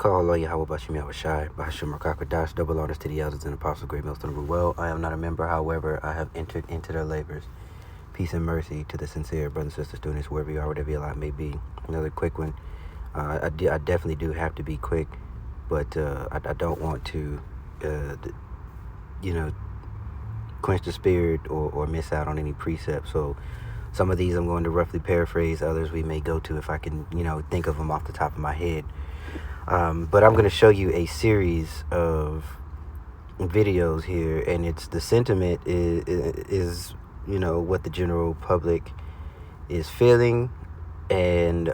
Call Yahweh Bashim Yahushai, Bahashim Rakakadash, double honors to the elders and apostles, great millstone rule well. I am not a member, however, I have entered into their labors. Peace and mercy to the sincere brothers and sisters, students, wherever you are, whatever your life may be. Another quick one. I definitely do have to be quick, but I don't want to, quench the spirit or miss out on any precepts. So some of these I'm going to roughly paraphrase. Others we may go to if I can, think of them off the top of my head. But I'm going to show you a series of videos here, and it's the sentiment is what the general public is feeling, and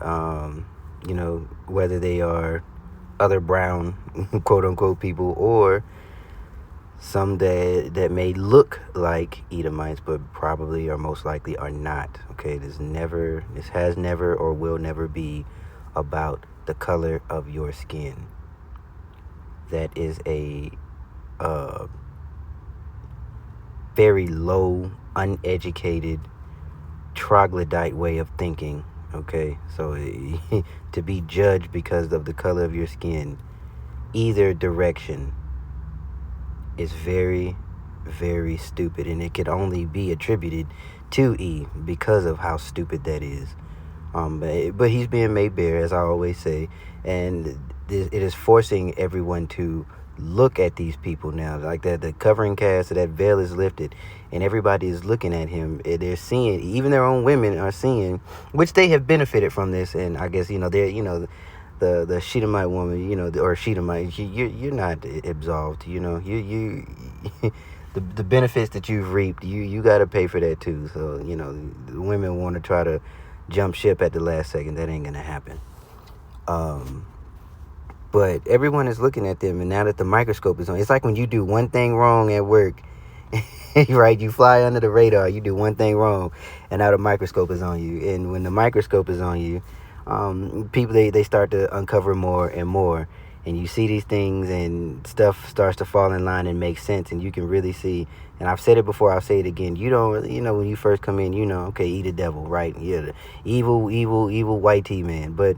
whether they are other brown quote unquote people or some that may look like Edomites but probably or most likely are not. Okay, this has never or will never be about the color of your skin. That is a very low, uneducated, troglodyte way of thinking. Okay, so to be judged because of the color of your skin, either direction, is very, very stupid, and it could only be attributed to E because of how stupid that is. But he's being made bare, as I always say, and it is forcing everyone to look at these people now. Like that, the covering cast of that veil is lifted, and everybody is looking at him. They're seeing, even their own women are seeing, which they have benefited from this. And I guess they're the Shedemite woman, or Shedemite, you're not absolved. You the benefits that you've reaped, you got to pay for that too. So the women want to try to jump ship at the last second. That ain't gonna happen. But everyone is looking at them, and now that the microscope is on, it's like when you do one thing wrong at work, right? You fly under the radar, you do one thing wrong, and now the microscope is on you. And when the microscope is on you, people, they start to uncover more and more, and you see these things, and stuff starts to fall in line and make sense, and you can really see. And I've said it before, I'll say it again. You don't, when you first come in, okay, eat the devil, right? Yeah, the evil white tea man. But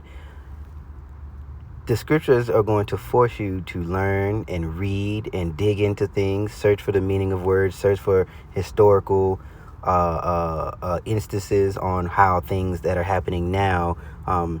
the scriptures are going to force you to learn and read and dig into things, search for the meaning of words, search for historical instances on how things that are happening now,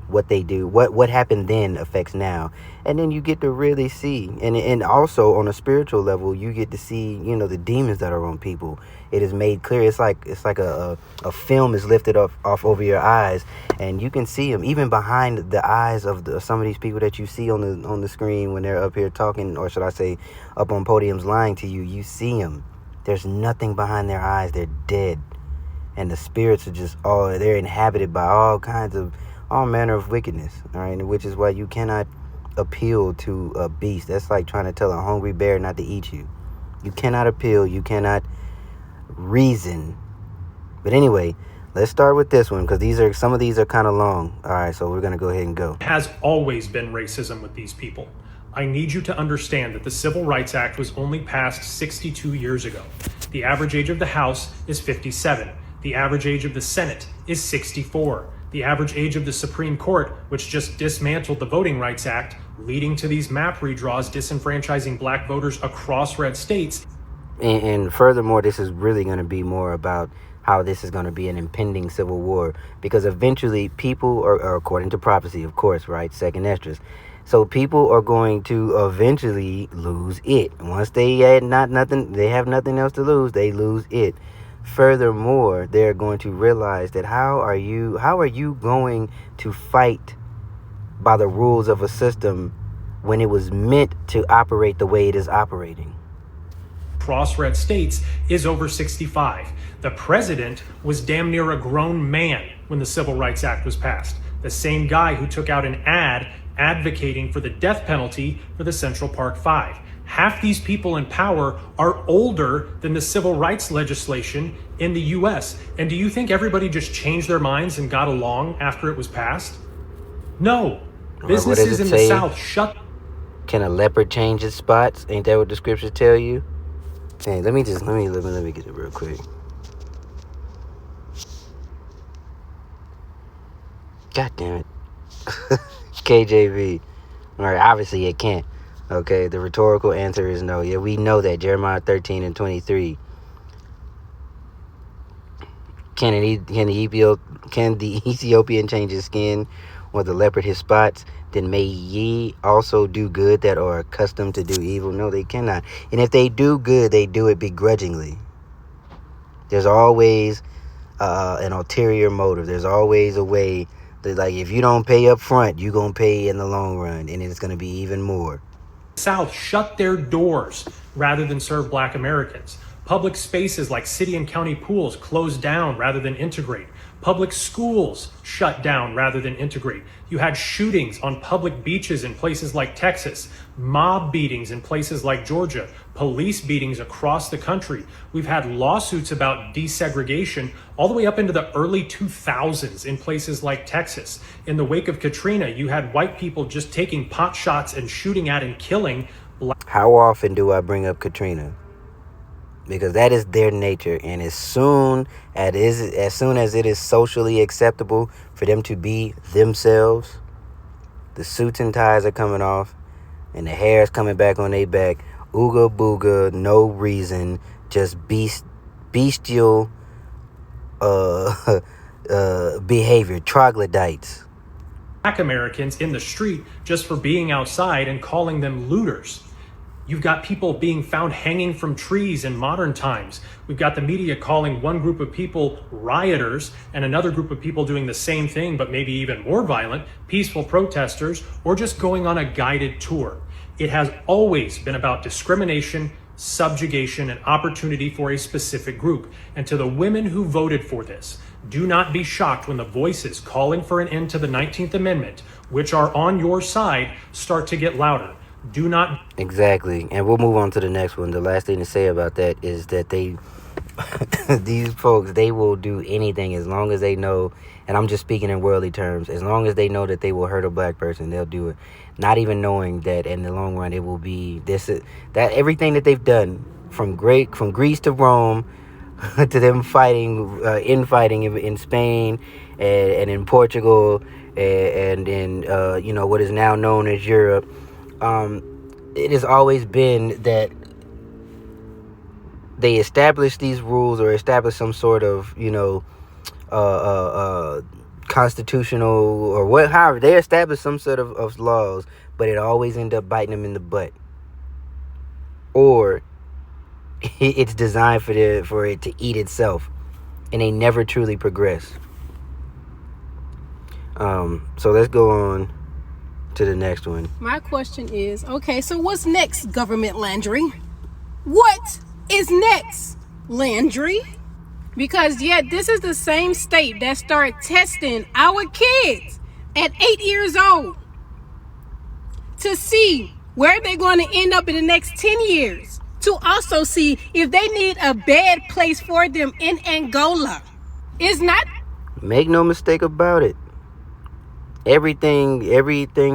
what they do, what happened then affects now. And then you get to really see, and also on a spiritual level, you get to see, the demons that are on people. It is made clear. It's like a film is lifted off over your eyes, and you can see them even behind the eyes of some of these people that you see on the screen when they're up here talking, or should I say up on podiums lying to you. You see them. There's nothing behind their eyes. They're dead. And the spirits are just they're inhabited by all manner of wickedness. All right. Which is why you cannot appeal to a beast. That's like trying to tell a hungry bear not to eat you. You cannot appeal. You cannot reason. But anyway, let's start with this one, because some of these are kind of long. All right. So we're going to go ahead and go. Has always been racism with these people. I need you to understand that the Civil Rights Act was only passed 62 years ago. The average age of the House is 57. The average age of the Senate is 64. The average age of the Supreme Court, which just dismantled the Voting Rights Act, leading to these map redraws disenfranchising black voters across red states. And furthermore, this is really going to be more about how this is going to be an impending civil war, because eventually people are according to prophecy, of course, right? Second Esdras. So people are going to eventually lose it. Once they have nothing else to lose, they lose it. Furthermore, they're going to realize that how are you going to fight by the rules of a system when it was meant to operate the way it is operating? Across red states is over 65. The president was damn near a grown man when the Civil Rights Act was passed. The same guy who took out an ad advocating for the death penalty for the Central Park Five. Half these people in power are older than the civil rights legislation in the US. And do you think everybody just changed their minds and got along after it was passed? No. Businesses in the South shut. Can a leopard change its spots? Ain't that what the scriptures tell you? Hey, let me get it real quick. God damn it. KJV. All right, obviously it can't. Okay, the rhetorical answer is no. Yeah, we know that. Jeremiah 13 and 23. Can the Ethiopian change his skin, or the leopard his spots? Then may ye also do good that are accustomed to do evil? No, they cannot. And if they do good, they do it begrudgingly. There's always an ulterior motive. There's always a way that, like, if you don't pay up front, you're going to pay in the long run, and it's going to be even more. South shut their doors rather than serve black Americans. Public spaces like city and county pools closed down rather than integrate. Public schools shut down rather than integrate. You had shootings on public beaches in places like Texas, mob beatings in places like Georgia, police beatings across the country. We've had lawsuits about desegregation all the way up into the early 2000s in places like Texas. In the wake of Katrina, you had white people just taking pot shots and shooting at and killing black. How often do I bring up Katrina? Because that is their nature, and as soon as it is socially acceptable for them to be themselves, the suits and ties are coming off, and the hair is coming back on their back. Ooga booga, no reason, just bestial behavior, troglodytes. Black Americans in the street just for being outside and calling them looters. You've got people being found hanging from trees in modern times. We've got the media calling one group of people rioters and another group of people doing the same thing, but maybe even more violent, peaceful protesters, or just going on a guided tour. It has always been about discrimination, subjugation, and opportunity for a specific group. And to the women who voted for this, do not be shocked when the voices calling for an end to the 19th Amendment, which are on your side, start to get louder. Do not. Exactly. And we'll move on to the next one. The last thing to say about that is that these folks, they will do anything as long as they know, and I'm just speaking in worldly terms, as long as they know that they will hurt a black person, they'll do it. Not even knowing that in the long run it will be that everything that they've done from Greece to Rome to them infighting in Spain and in Portugal and in what is now known as Europe. It has always been that they establish these rules or establish some sort of, constitutional or however they establish some sort of laws, but it always end up biting them in the butt. Or it's designed for it to eat itself, and they never truly progress. So let's go on to the next one. My question is, okay, so what's next, government Landry? What is next, Landry? Because this is the same state that started testing our kids at 8 years old to see where they're going to end up in the next 10 years, to also see if they need a bed place for them in Angola. It's not. Make no mistake about it. Everything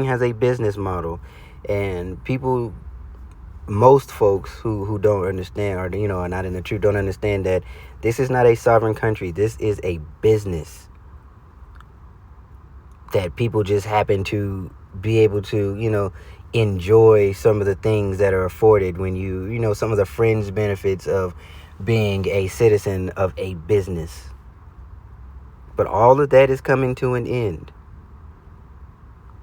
has a business model, and most folks who don't understand, or are not in the truth, don't understand that this is not a sovereign country. This is a business that people just happen to be able to enjoy some of the things that are afforded when some of the fringe benefits of being a citizen of a business. But all of that is coming to an end.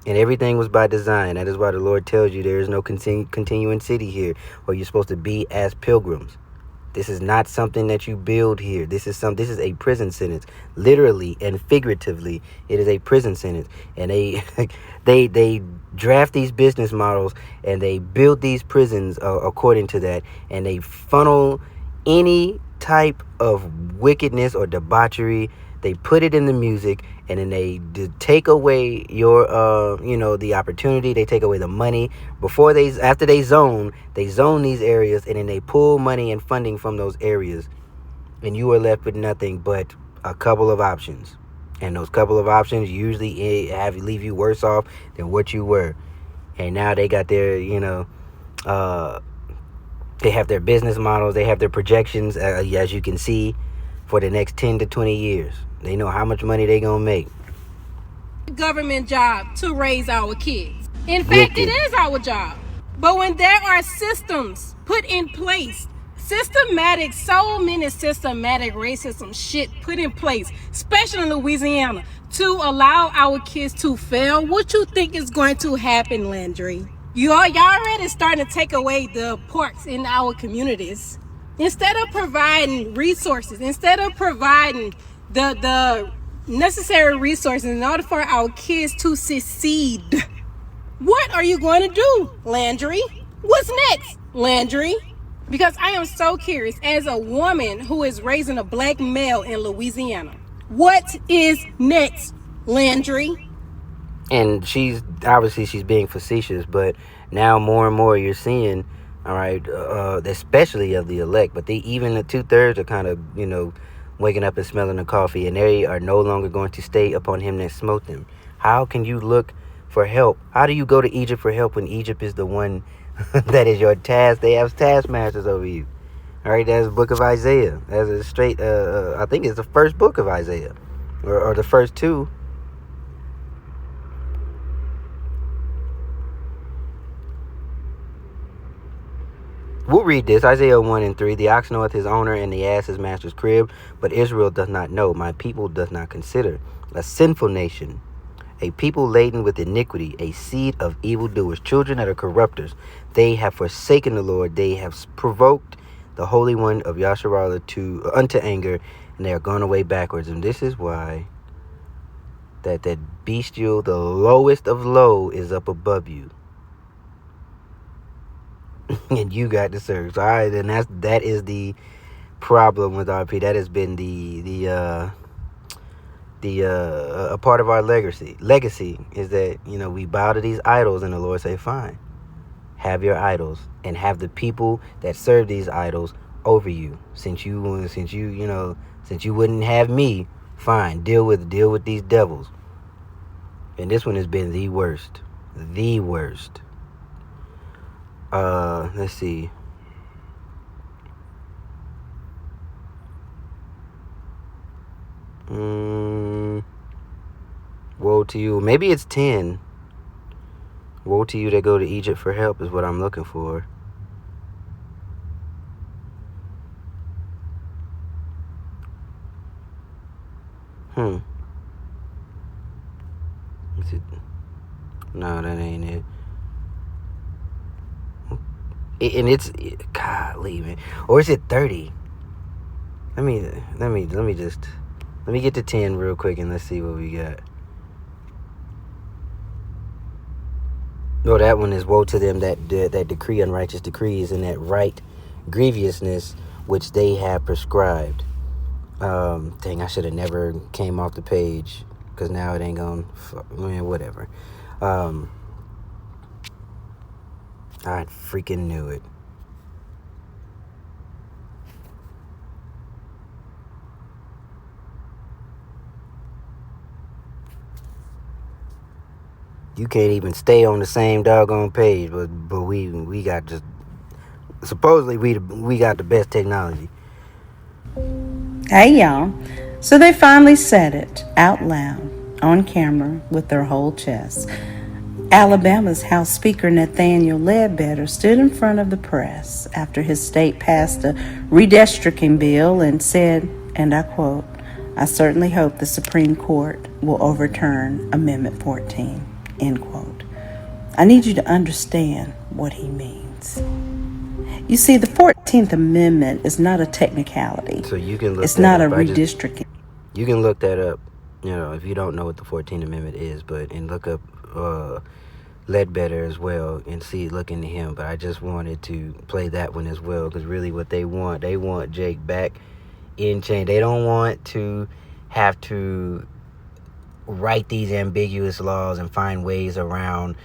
And everything was by design. That is why the Lord tells you there is no continuing city here, or you're supposed to be as pilgrims. This is not something that you build here. This is a prison sentence. Literally and figuratively, it is a prison sentence. And they draft these business models and they build these prisons according to that, and they funnel any type of wickedness or debauchery. They put it in the music, and then they take away your, the opportunity. They take away the money. After they zone these areas, and then they pull money and funding from those areas, and you are left with nothing but a couple of options. And those couple of options usually leave you worse off than what you were. And now they got their, they have their business models. They have their projections, as you can see, for the next 10 to 20 years. They know how much money they gonna make. Government job to raise our kids. In fact, it Wicked. is our job. But when there are systems put in place, so many systematic racism shit put in place, especially in Louisiana, to allow our kids to fail, what you think is going to happen, Landry? Y'all already starting to take away the parks in our communities. Instead of providing resources, instead of providing the necessary resources in order for our kids to succeed, what are you going to do, Landry? What's next, Landry? Because I am so curious, as a woman who is raising a black male in Louisiana, what is next, Landry? And she's being facetious, but now more and more you're seeing, all right, especially of the elect, but even the 2/3 are kind of, waking up and smelling the coffee, and they are no longer going to stay upon him that smote them. How can you look for help? How do you go to Egypt for help when Egypt is the one that is your task? They have taskmasters over you. All right, that's the book of Isaiah. That's a straight, I think it's the first book of Isaiah, or the first two. We'll read this. Isaiah 1 and 3. The ox knoweth his owner, and the ass his master's crib. But Israel doth not know. My people doth not consider. A sinful nation, a people laden with iniquity, a seed of evildoers, children that are corrupters. They have forsaken the Lord. They have provoked the Holy One of Yasharallah unto anger, and they are gone away backwards. And this is why that bestial, the lowest of low, is up above you. And you got the surge. All right, and that is the problem with RP. That has been a part of our legacy. Legacy is that we bow to these idols, and the Lord say, "Fine, have your idols, and have the people that serve these idols over you. Since you wouldn't have me, fine, deal with these devils." And this one has been the worst. The worst. Let's see. Woe to you. Maybe it's 10. Woe to you that go to Egypt for help is what I'm looking for. Is it? No, that ain't it. And it's golly, man. Or is it 30? Let me get to 10 real quick, and let's see what we got. No, that one is woe to them that decree unrighteous decrees, and that right grievousness which they have prescribed. Dang, I should have never came off the page, because now it ain't gonna, man, whatever. I freaking knew it. You can't even stay on the same doggone page, but we got just supposedly we got the best technology. Hey y'all. So they finally said it out loud on camera with their whole chest. Alabama's House Speaker Nathaniel Ledbetter stood in front of the press after his state passed a redistricting bill and said, and I quote, "I certainly hope the Supreme Court will overturn Amendment 14, end quote. I need you to understand what he means. You see, the 14th Amendment is not a technicality. So you can look. It's not a redistricting. You can look that up, if you don't know what the 14th Amendment is, and look up Ledbetter as well and look into him. But I just wanted to play that one as well, because really what they want Jake back in chain. They don't want to have to write these ambiguous laws and find ways around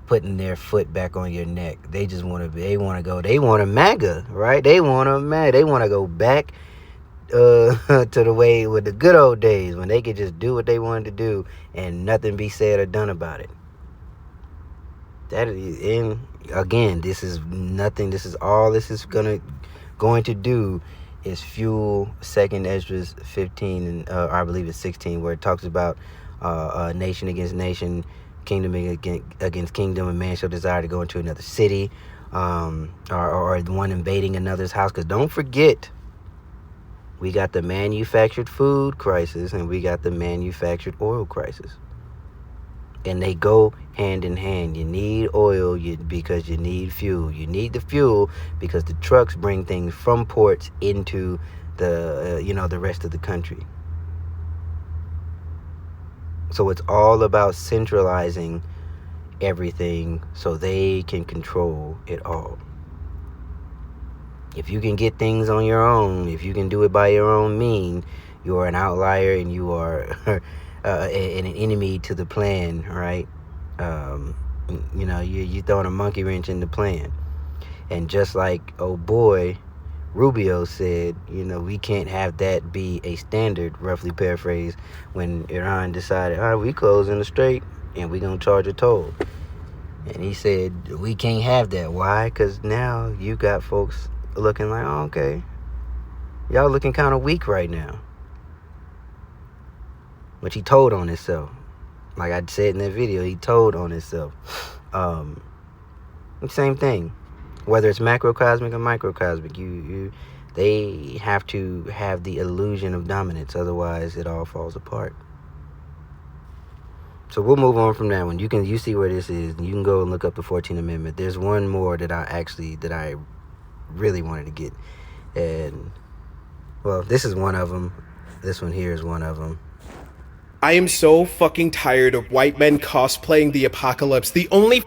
putting their foot back on your neck. They just want a MAGA, right? They want to go back to the way with the good old days when they could just do what they wanted to do and nothing be said or done about it. And again, this is nothing. This is all this is going to do is fuel 2nd Esdras 15 and I believe it's 16, where it talks about nation against nation, Kingdom against kingdom, and man shall desire to go into another city, or the one invading another's house. Because don't forget, we got the manufactured food crisis and we got the manufactured oil crisis. And they go hand in hand. You need oil because you need fuel. You need the fuel because the trucks bring things from ports into the the rest of the country. So it's all about centralizing everything so they can control it all. If you can get things on your own, if you can do it by your own means, you are an outlier and you are an enemy to the plan, right? You throwing a monkey wrench in the plan. And just like boy Rubio said, we can't have that be a standard, roughly paraphrased, when Iran decided, all right, we close in the strait and we're going to charge a toll. And he said, we can't have that. Why? Because now you got folks looking like, oh, okay, y'all looking kind of weak right now. Which he told on himself. Like I said in that video, he told on himself. Same thing. Whether it's macrocosmic or microcosmic, they have to have the illusion of dominance. Otherwise, it all falls apart. So we'll move on from that one. You see where this is. You can go and look up the 14th Amendment. There's one more that I really wanted to get. And, well, this is one of them. This one here is one of them. I am so fucking tired of white men cosplaying the apocalypse. The only...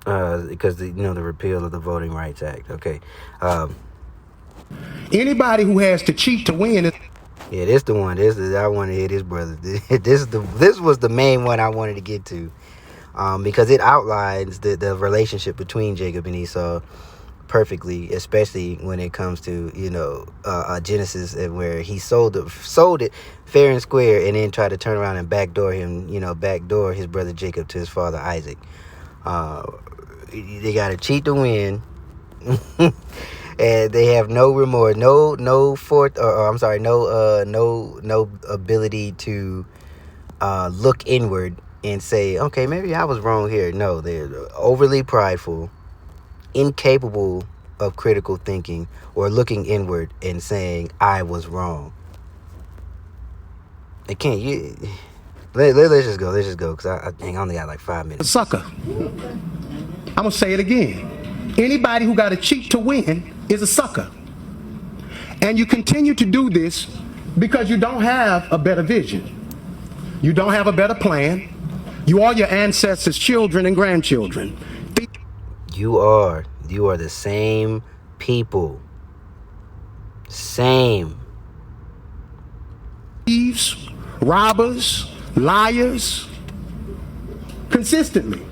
Because, the repeal of the Voting Rights Act. Okay. Anybody who has to cheat to win is... Yeah, this the one. I want to hear this, brother. This was the main one I wanted to get to, because it outlines the relationship between Jacob and Esau perfectly, especially when it comes to Genesis, where he sold it fair and square, and then tried to turn around and backdoor his brother Jacob to his father Isaac. They got to cheat to win. And they have no remorse, no ability to look inward and say, okay, maybe I was wrong here. No, they're overly prideful, incapable of critical thinking or looking inward and saying, I was wrong. They can't. Let's just go. Because I think I only got like 5 minutes. a sucker. I'm going to say it again. Anybody who got to cheat to win is a sucker. And you continue to do this because you don't have a better vision. You don't have a better plan. You are your ancestors' children and grandchildren. You are the same people. Same. Thieves, robbers, liars, consistently.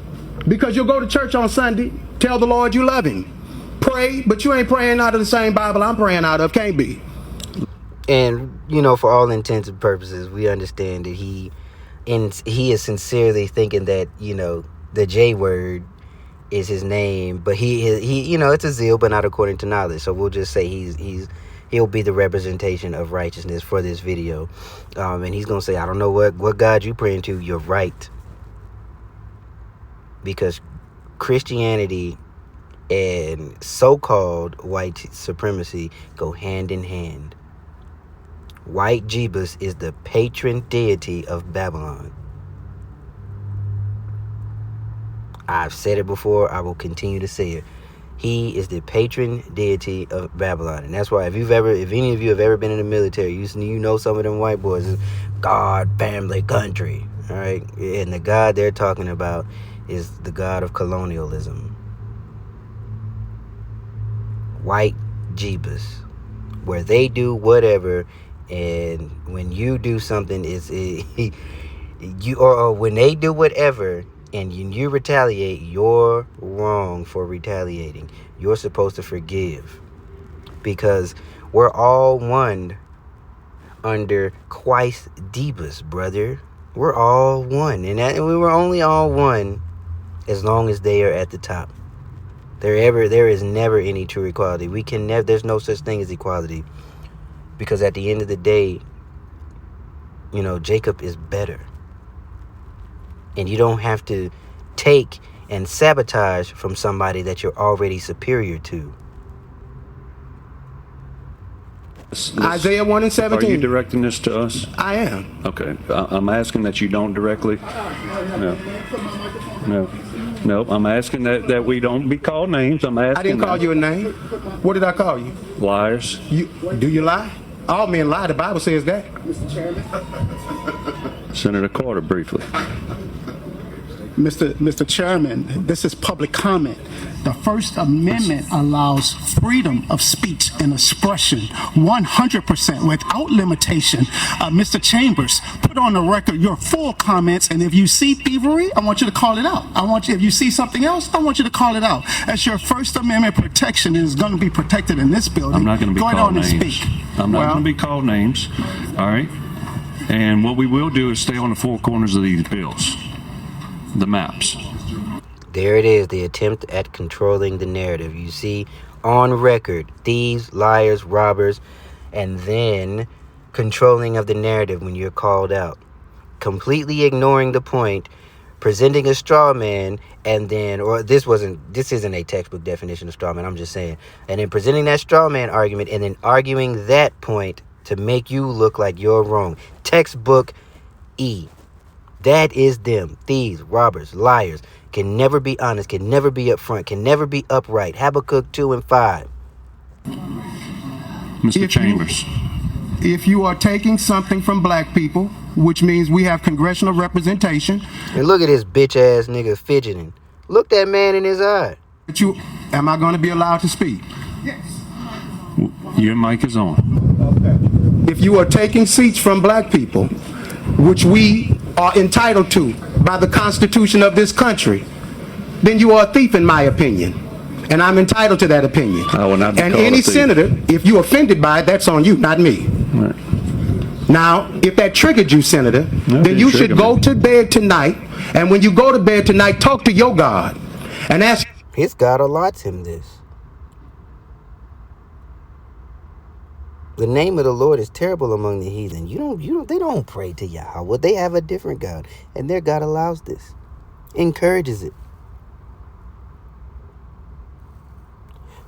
Because you'll go to church on Sunday, tell the Lord you love him, pray, but you ain't praying out of the same Bible I'm praying out of. Can't be. And, for all intents and purposes, we understand that he is sincerely thinking that, the J word is his name, but he it's a zeal, but not according to knowledge. So we'll just say he'll be the representation of righteousness for this video. And he's going to say, I don't know what God you praying to. You're right. Because Christianity and so-called white supremacy go hand in hand. White Jebus is the patron deity of Babylon. I've said it before. I will continue to say it. He is the patron deity of Babylon. And that's why if any of you have ever been in the military, you know some of them white boys is God, family, country. All right? And the God they're talking about is the God of colonialism. White Jebus. Where they do whatever, and when you do something, when they do whatever and you retaliate, you're wrong for retaliating. You're supposed to forgive, because we're all one under Christ Jebus, brother. We're all one, and we were only all one as long as they are at the top. There is never any true equality. There's no such thing as equality, because at the end of the day, Jacob is better. And you don't have to take and sabotage from somebody that you're already superior to. Isaiah 1 and Are 17. you directing this to us? I am. Okay. I'm asking that you don't directly. No. No. No. I'm asking that we don't be called names. I'm asking. I didn't call you a name. What did I call you? Liars. Do you lie? All men lie. The Bible says that. Senator Carter, briefly. Mr. Chairman, this is public comment. The First Amendment allows freedom of speech and expression 100% without limitation. Mr. Chambers, put on the record your full comments, and if you see thievery, I want you to call it out. If you see something else, I want you to call it out. As your First Amendment protection is going to be protected in this building. I'm not going to be Go called on and names. speak. I'm not going to be called names. All right. And what we will do is stay on the four corners of these bills. The maps. There it is, the attempt at controlling the narrative. You see on record, thieves, liars, robbers, and then controlling of the narrative when you're called out. Completely ignoring the point, presenting a straw man, and then, or this isn't a textbook definition of straw man, I'm just saying. And then presenting that straw man argument and then arguing that point to make you look like you're wrong. Textbook E. That is them. Thieves, robbers, liars. Can never be honest. Can never be upfront. Can never be upright. Habakkuk 2 and 5. Mr. Chambers. If you are taking something from black people, which means we have congressional representation. And look at this bitch ass nigga fidgeting. Look that man in his eye. Am I going to be allowed to speak? Your mic is on. Okay. If you are taking seats from black people, which we are entitled to by the Constitution of this country, then you are a thief in my opinion. And I'm entitled to that opinion. I will not be and called any a thief. senator, if you're offended by it, that's on you, not me. Right. Now, if that triggered you, Senator, then you should go to bed tonight, and when you go to bed tonight, talk to your God and ask. His God allots him this. The name of the Lord is terrible among the heathen. They don't pray to Yahweh. They have a different God. And their God allows this. Encourages it.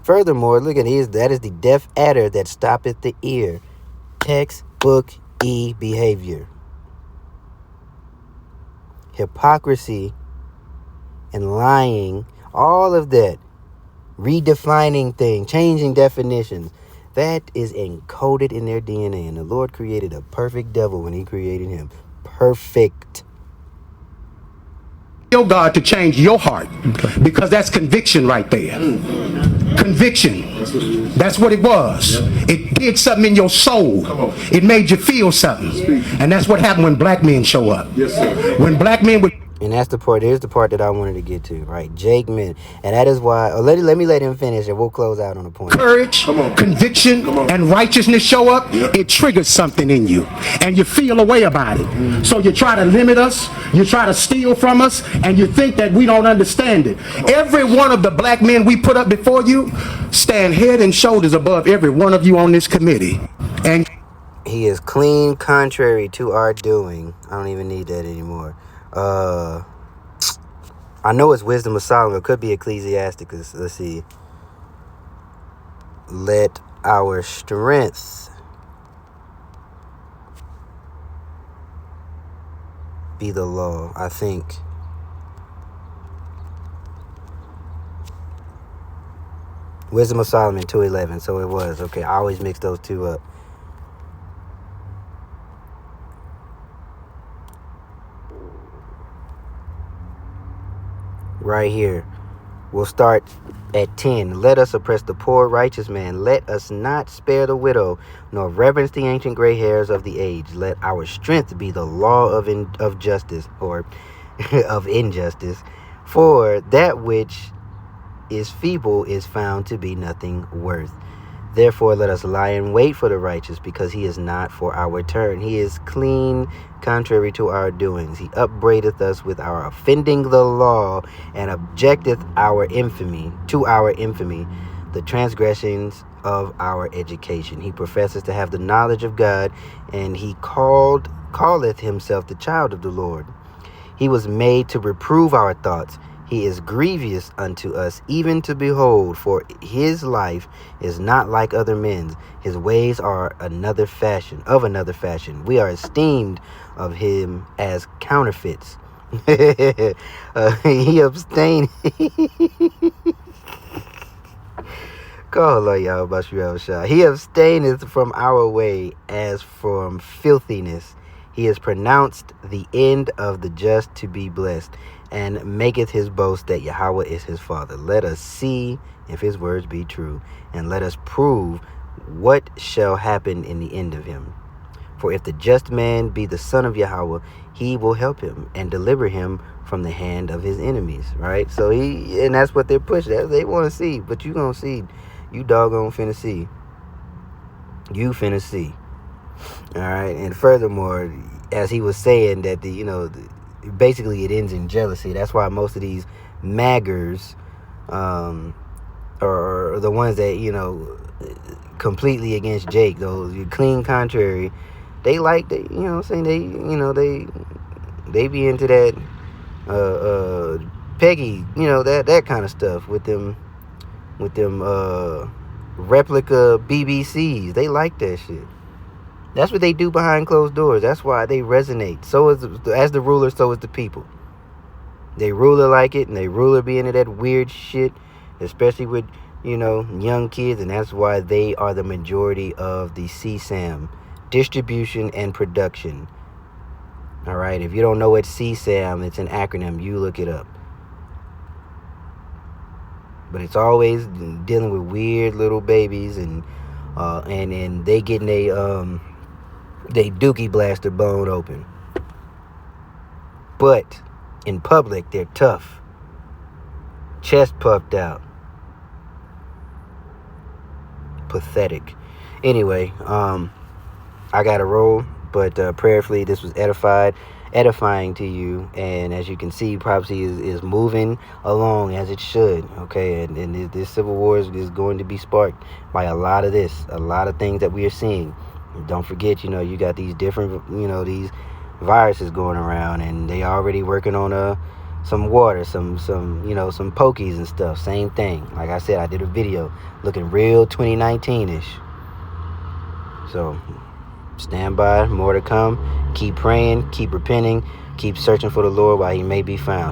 Furthermore, look at that is the deaf adder that stoppeth the ear. Textbook E behavior. Hypocrisy and lying, all of that. Redefining things, changing definitions. That is encoded in their DNA. And the Lord created a perfect devil when he created him. Perfect. Your God to change your heart, because that's conviction right there. Conviction. That's what it was. It did something in your soul. It made you feel something. And that's what happened when black men show up. When black men would. And that's the part. Here's the part that I wanted to get to, right? Jake Min, and that is why. Let me let him finish, and we'll close out on the point. Courage, conviction, and righteousness show up. It triggers something in you, and you feel a way about it. So you try to limit us, you try to steal from us, and you think that we don't understand it. Every one of the black men we put up before you stand head and shoulders above every one of you on this committee, and he is clean, contrary to our doing. I don't even need that anymore. I know it's Wisdom of Solomon. It could be Ecclesiasticus. Let's see. Let our strength be the law, I think. Wisdom of Solomon 2:11. So it was. Okay, I always mix those two up. Right here. We'll start at 10. Let us oppress the poor righteous man. Let us not spare the widow, nor reverence the ancient gray hairs of the age. Let our strength be the law of justice, or of injustice. For that which is feeble is found to be nothing worth. Therefore let us lie in wait for the righteous, because he is not for our turn. He is clean, contrary to our doings. He upbraideth us with our offending the law, and objecteth our infamy, the transgressions of our education. He professes to have the knowledge of God, and he calleth himself the child of the Lord. He was made to reprove our thoughts. He is grievous unto us, even to behold, for his life is not like other men's. His ways are of another fashion. We are esteemed of him as counterfeits. He abstained. He abstaineth from our way as from filthiness. He has pronounced the end of the just to be blessed, and maketh his boast that Yahweh is his father. Let us see if his words be true, and let us prove what shall happen in the end of him. For if the just man be the son of Yahweh, he will help him and deliver him from the hand of his enemies. Right? So and that's what they're pushing. They want to see, but you gonna see. You doggone finna see. You finna see. All right. And furthermore, as he was saying that basically it ends in jealousy. That's why most of these maggers, or the ones that completely against Jake, those clean contrary, they like they they be into that Peggy, that kind of stuff with them replica BBCs. They like that shit. That's what they do behind closed doors. That's why they resonate. So as the ruler, so is the people. They ruler like it, and they ruler be into that weird shit, especially with young kids, and that's why they are the majority of the CSAM distribution and production. All right, if you don't know what CSAM, it's an acronym. You look it up. But it's always dealing with weird little babies, and they getting they dookie blaster bone open. But in public, they're tough, chest puffed out, pathetic. Anyway, I gotta roll, but prayerfully this was edifying to you, and as you can see, prophecy is moving along as it should. Okay, and this civil war is going to be sparked by a lot of things that we are seeing. And don't forget, you got these different these viruses going around, and they already working on some water, some pokies and stuff. Same thing. Like I said, I did a video looking real 2019ish. So stand by, more to come. Keep praying, keep repenting, keep searching for the Lord while he may be found.